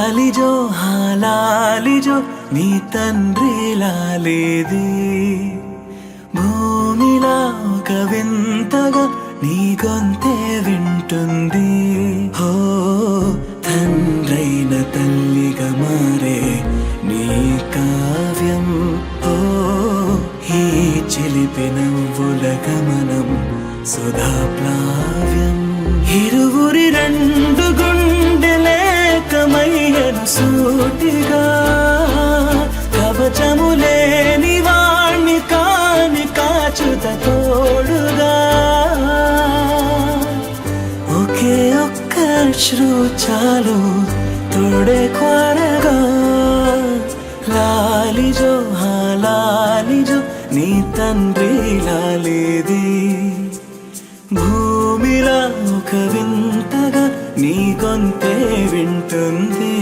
లాలిజో లాలిజో నీ తండ్రి లాలేది భూమిలా ఒక వింతగా నీ గొంతే వింటుంది హో తండ్రైన తల్లిగా మారే నీ కావ్యం ఓ ఈ చిలిపి నవ్వుల గమనం సుధా ప్లావ్యం ఇరువురి రెండు గుండెలేకమయ్యను సూటిగా కవచములేని వాణ్ణి కాని కాచుత తోడుగా ఒకే ఒక్క అశ్రు చాలు తోడే క్వారగా లాలిజో లాలిజో నీ తండ్రి లాలేది భూమిలా ఒక వింతగా నీ గొంతే వింటుంది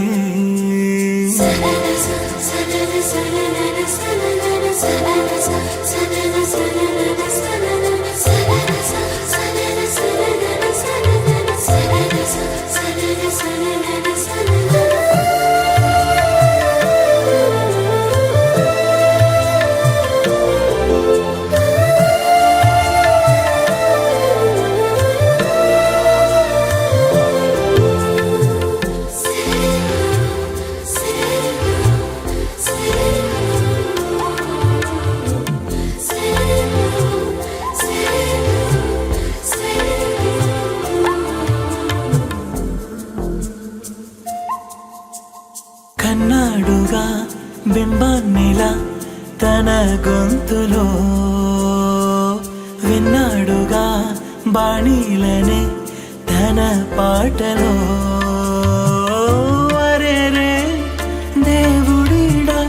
కన్నాడుగా బింబాన్నిలా తన గొంతులో విన్నాడుగా బాణీలనే తన పాటలో అరేరే దేవుడిడా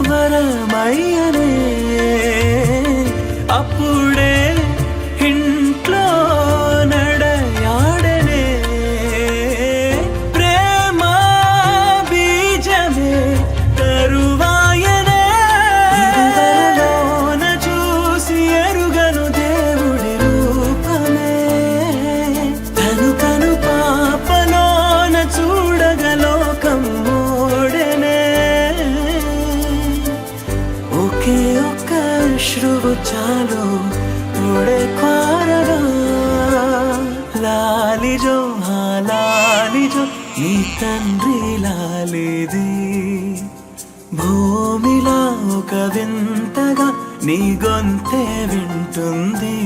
వరమయ్యనే అప్పుడే ఇంట్లో నడయాడనే ప్రేమ బీజమే తరువాయనే ఇదివరలోన చూసి ఎరుగను దేవుడి రూపమే తను తను పాపలోన చూడగలోకం మోడనే ఒకే ఒక్క అశ్రువు చాలు తోడే క్వారగా లాలిజో లాలిజో నీ తండ్రి లాలేది భూమిలా ఒక వింతగా నీ గొంతే వింటుంది